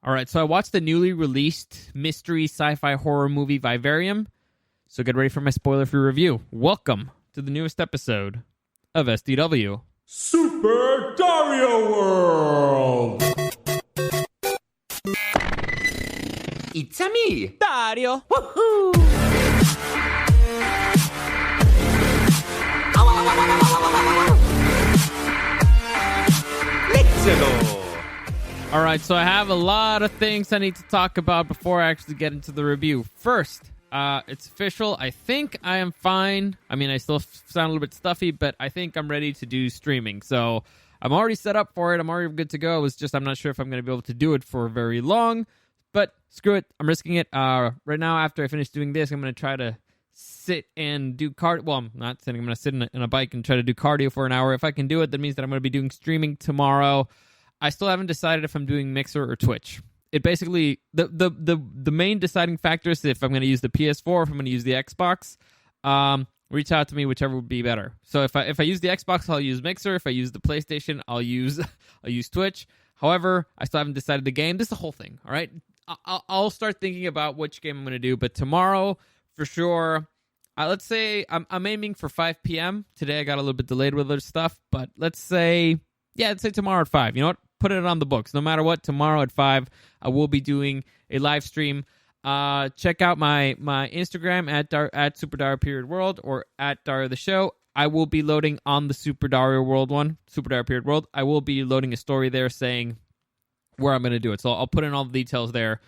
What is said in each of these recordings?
All right, so I watched the newly released mystery sci-fi horror movie Vivarium. So get ready for my spoiler-free review. Welcome to the newest episode of SDW. Super Dario World! It's a me, Dario! Woohoo! Let's go! All right, so I have a lot of things I need to talk about before I actually get into the review. First, it's official. I think I am fine. I mean, I still sound a little bit stuffy, but I think I'm ready to do streaming. So I'm already set up for it. I'm already good to go. It's just I'm not sure if I'm going to be able to do it for very long. But screw it. I'm risking it. Right now, after I finish doing this, I'm going to try to sit and do cardio. Well, I'm not sitting. I'm going to sit in a bike and try to do cardio for an hour. If I can do it, that means that I'm going to be doing streaming tomorrow. I still haven't decided if I'm doing Mixer or Twitch. It basically, the main deciding factor is if I'm going to use the PS4, if I'm going to use the Xbox. Reach out to me, whichever would be better. So if I use the Xbox, I'll use Mixer. If I use the PlayStation, I'll use Twitch. However, I still haven't decided the game. This is the whole thing, all right? I'll start thinking about which game I'm going to do, but tomorrow, for sure, let's say I'm aiming for 5 p.m. Today I got a little bit delayed with other stuff, but let's say tomorrow at 5. You know what? Put it on the books. No matter what, tomorrow at 5, I will be doing a live stream. Check out my Instagram at Super Dario World or at Dario the Show. I will be loading on the Super Dario World one, Super Dario World. I will be loading a story there saying where I'm going to do it. So I'll put in all the details there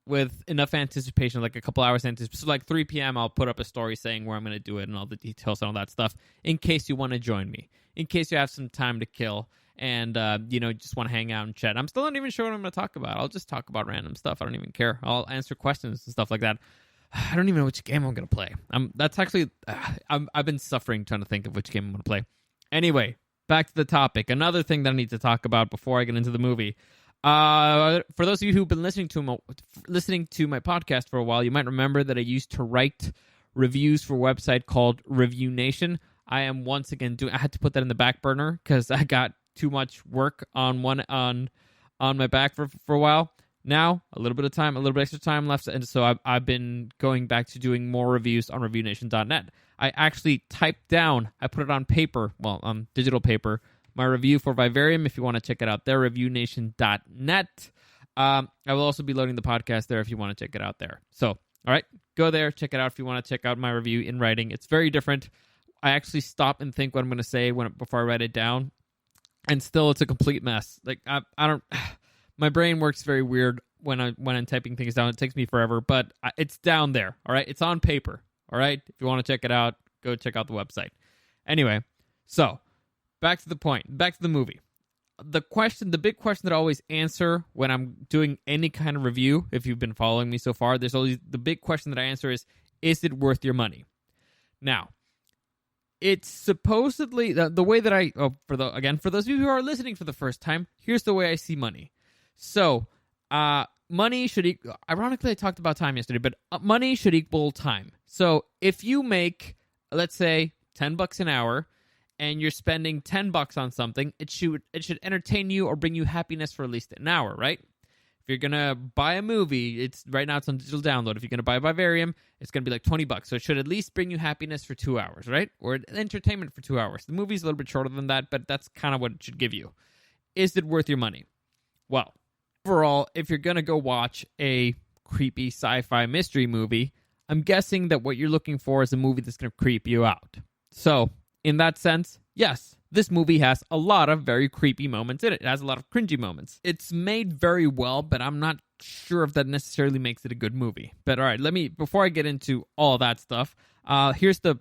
with enough anticipation, like a couple hours anticipation. So like 3 p.m., I'll put up a story saying where I'm going to do it and all the details and all that stuff in case you want to join me, in case you have some time to kill and, just want to hang out and chat. I'm still not even sure what I'm going to talk about. I'll just talk about random stuff. I don't even care. I'll answer questions and stuff like that. I don't even know which game I'm going to play. I've been suffering trying to think of which game I'm going to play. Anyway, back to the topic. Another thing that I need to talk about before I get into the movie. For those of you who've been listening to my podcast for a while, you might remember that I used to write reviews for a website called Review Nation. I am once again I had to put that in the back burner because I got too much work on my back for a while. Now, a little bit extra time left, and so I've been going back to doing more reviews on ReviewNation.net. I actually typed down, I put it on paper, on digital paper, my review for Vivarium. If you want to check it out there, ReviewNation.net. I will also be loading the podcast there if you want to check it out there. So, all right, go there, check it out if you want to check out my review in writing. It's very different. I actually stop and think what I'm going to say before I write it down, and still it's a complete mess. Like I don't. My brain works very weird when I'm typing things down. It takes me forever, but it's down there. All right, it's on paper. All right, if you want to check it out, go check out the website. Anyway, so back to the point. Back to the movie. The big question that I always answer when I'm doing any kind of review, if you've been following me so far, there's always the big question that I answer is it worth your money? Now, it's supposedly the way that for those of you who are listening for the first time, here's the way I see money. So, money should equal, ironically, I talked about time yesterday, but money should equal time. So, if you make, let's say, $10 an hour, and you're spending $10 on something, it should entertain you or bring you happiness for at least an hour, right? If you're gonna buy a movie, right now it's on digital download. If you're gonna buy Vivarium, it's gonna be like $20. So it should at least bring you happiness for 2 hours, right? Or entertainment for 2 hours. The movie's a little bit shorter than that, but that's kind of what it should give you. Is it worth your money? Well, overall, if you're gonna go watch a creepy sci-fi mystery movie, I'm guessing that what you're looking for is a movie that's gonna creep you out. So, in that sense, yes, this movie has a lot of very creepy moments in it. It has a lot of cringy moments. It's made very well, but I'm not sure if that necessarily makes it a good movie. But all right, before I get into all that stuff, here's the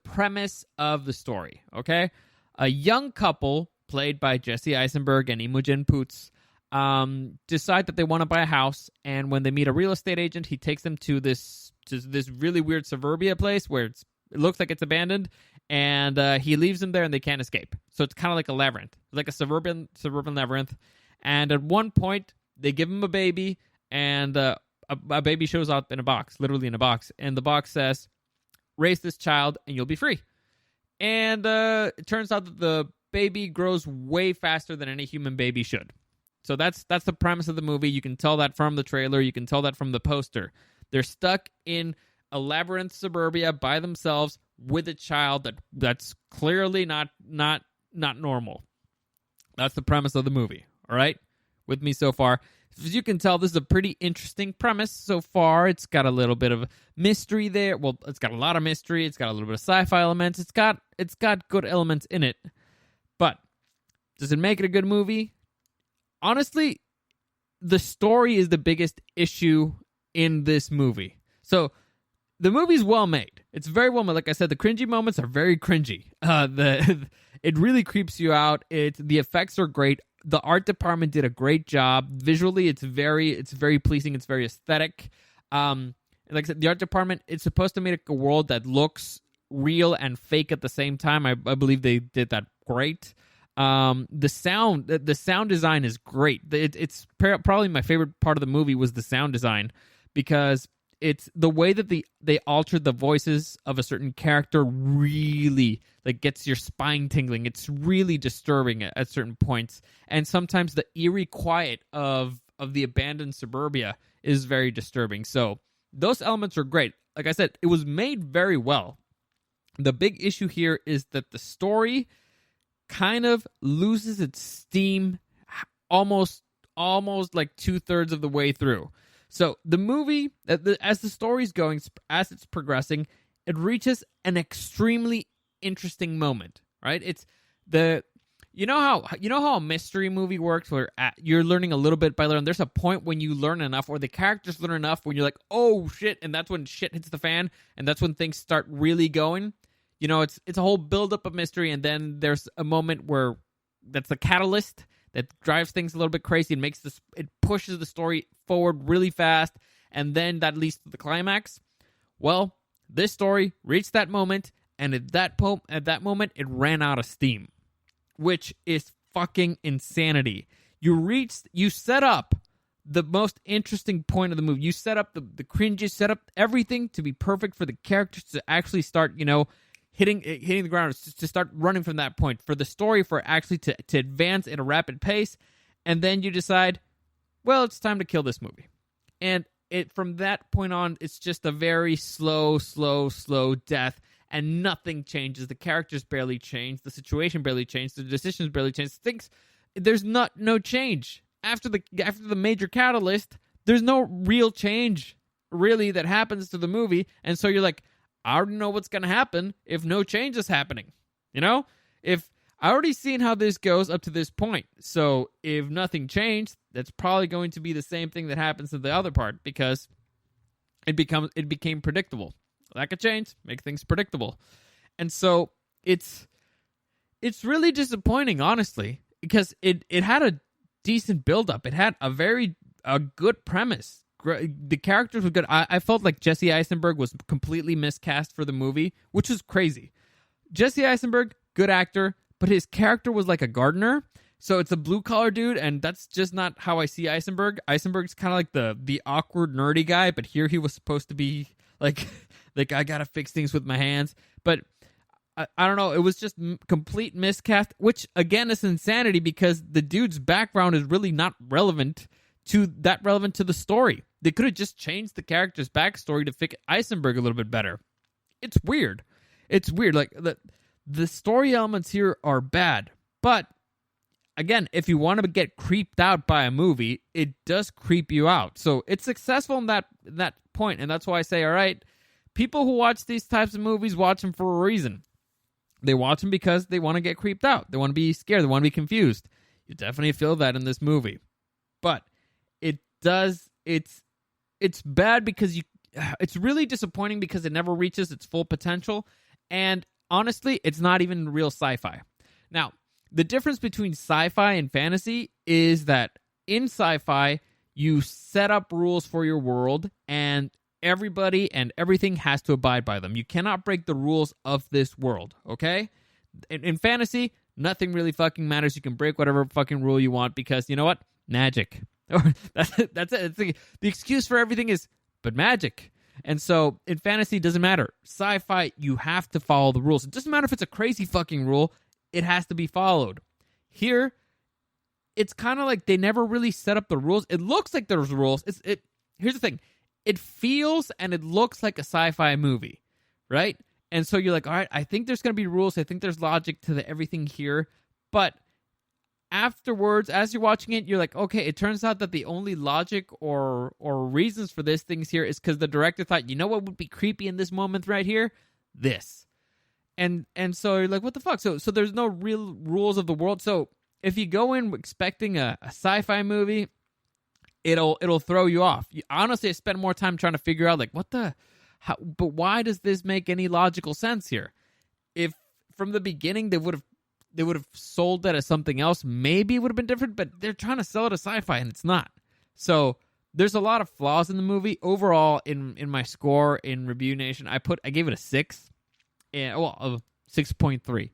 premise of the story, okay? A young couple, played by Jesse Eisenberg and Imogen Poots, decide that they want to buy a house, and when they meet a real estate agent, he takes them to this really weird suburbia place where it looks like it's abandoned, and he leaves them there and they can't escape. So it's kind of like a labyrinth, like a suburban labyrinth. And at one point, they give him a baby, and a baby shows up in a box, literally in a box. And the box says, raise this child and you'll be free. And it turns out that the baby grows way faster than any human baby should. So that's the premise of the movie. You can tell that from the trailer. You can tell that from the poster. They're stuck in a labyrinth suburbia by themselves with a child that's clearly not normal. That's the premise of the movie. All right? With me so far. As you can tell, this is a pretty interesting premise so far. It's got a little bit of mystery there. Well, it's got a lot of mystery. It's got a little bit of sci-fi elements. It's got good elements in it. But does it make it a good movie? Honestly, the story is the biggest issue in this movie. So the movie's well made. It's very well made. Like I said, the cringy moments are very cringy. It really creeps you out. The effects are great. The art department did a great job. Visually, it's very pleasing. It's very aesthetic. Like I said, the art department, it's supposed to make a world that looks real and fake at the same time. I believe they did that great. The sound design is great. It's probably my favorite part of the movie was the sound design, because it's the way that they altered the voices of a certain character really like gets your spine tingling. It's really disturbing at certain points, and sometimes the eerie quiet of the abandoned suburbia is very disturbing. So those elements are great. Like I said, it was made very well. The big issue here is that the story kind of loses its steam almost like 2/3 of the way through. So the movie, as the story's going, as it's progressing, it reaches an extremely interesting moment, right? It's you know how a mystery movie works, where you're learning a little bit by learning. There's a point when you learn enough, or the characters learn enough, when you're like, oh shit, and that's when shit hits the fan, and that's when things start really going. You know, it's a whole buildup of mystery, and then there's a moment where that's the catalyst that drives things a little bit crazy and it pushes the story forward really fast, and then that leads to the climax. Well, this story reached that moment, and at that moment, it ran out of steam, which is fucking insanity. You set up the most interesting point of the movie. You set up the cringe, set up everything to be perfect for the characters to actually start, hitting the ground, to start running from that point, for the story for actually to advance at a rapid pace, and then you decide, well, it's time to kill this movie. And from that point on, it's just a very slow death, and nothing changes. The characters barely change, the situation barely changes, the decisions barely change. There's no change. After the major catalyst, there's no real change really that happens to the movie, and so you're like, I already know what's going to happen if no change is happening. If I already seen how this goes up to this point, so if nothing changed, that's probably going to be the same thing that happens to the other part, because it became predictable. Lack of change, make things predictable. And so it's really disappointing, honestly, because it had a decent build-up. It had a good premise. The characters were good. I felt like Jesse Eisenberg was completely miscast for the movie, which was crazy. Jesse Eisenberg, good actor, but his character was like a gardener. So it's a blue-collar dude, and that's just not how I see Eisenberg. Eisenberg's kind of like the awkward, nerdy guy, but here he was supposed to be like I gotta fix things with my hands. But I don't know. It was just complete miscast, which, again, is insanity, because the dude's background is really not relevant to the story. They could have just changed the character's backstory to fit Eisenberg a little bit better. It's weird. Like, the story elements here are bad. But, again, if you want to get creeped out by a movie, it does creep you out. So it's successful in that point, and that's why I say, all right, people who watch these types of movies watch them for a reason. They watch them because they want to get creeped out. They want to be scared. They want to be confused. You definitely feel that in this movie. But it's bad because it's really disappointing because it never reaches its full potential, and honestly, it's not even real sci-fi. Now, the difference between sci-fi and fantasy is that in sci-fi, you set up rules for your world, and everybody and everything has to abide by them. You cannot break the rules of this world, okay? In fantasy, nothing really fucking matters. You can break whatever fucking rule you want because, you know what? Magic. That's it. The excuse for everything is, but magic. And so in fantasy, it doesn't matter. Sci-fi, you have to follow the rules. It doesn't matter if it's a crazy fucking rule. It has to be followed. Here, it's kind of like they never really set up the rules. It looks like there's rules. Here's the thing. It feels and it looks like a sci-fi movie, right? And so you're like, all right, I think there's going to be rules. I think there's logic to everything here. But afterwards, as you're watching it, you're like, okay, it turns out that the only logic or reasons for this things here is because the director thought, you know what would be creepy in this moment right here? This. And so you're like, what the fuck? So there's no real rules of the world. So if you go in expecting a sci-fi movie, it'll throw you off. Honestly, I spent more time trying to figure out, like, but why does this make any logical sense here? If from the beginning they would have sold that as something else, maybe it would have been different, but they're trying to sell it as sci-fi and it's not. So there's a lot of flaws in the movie. Overall, in my score in Review Nation, I gave it a 6. A 6.3.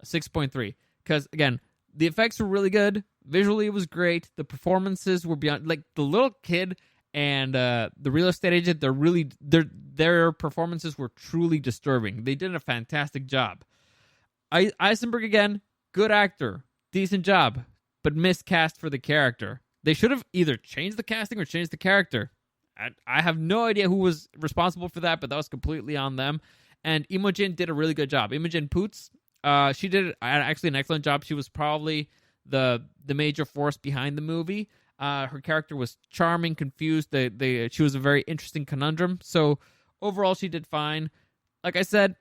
A 6.3. Because, again, the effects were really good. Visually, it was great. The performances were beyond... Like, the little kid and the real estate agent, their performances were truly disturbing. They did a fantastic job. Eisenberg, again, good actor. Decent job. But miscast for the character. They should have either changed the casting or changed the character. I have no idea who was responsible for that, but that was completely on them. And Imogen did a really good job. Imogen Poots, she did actually an excellent job. She was probably the major force behind the movie. Her character was charming, confused. She was a very interesting conundrum. So overall, she did fine. Like I said,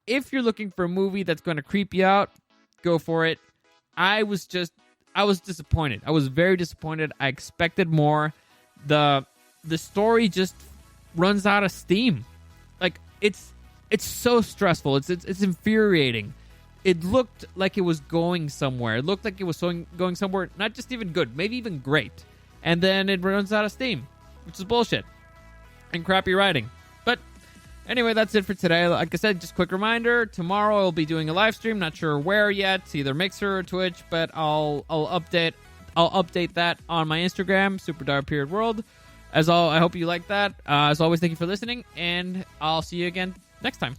if you're looking for a movie that's going to creep you out, go for it. I was disappointed. I was very disappointed. I expected more. The story just runs out of steam. Like, it's so stressful. It's infuriating. It looked like it was going somewhere. It looked like it was going somewhere not just even good, maybe even great. And then it runs out of steam, which is bullshit. And crappy writing. But anyway, that's it for today. Like I said, just quick reminder, tomorrow I'll be doing a live stream, not sure where yet, either Mixer or Twitch, but I'll update that on my Instagram, @SuperDarPeriodWorld. I hope you like that. As always, thank you for listening, and I'll see you again next time.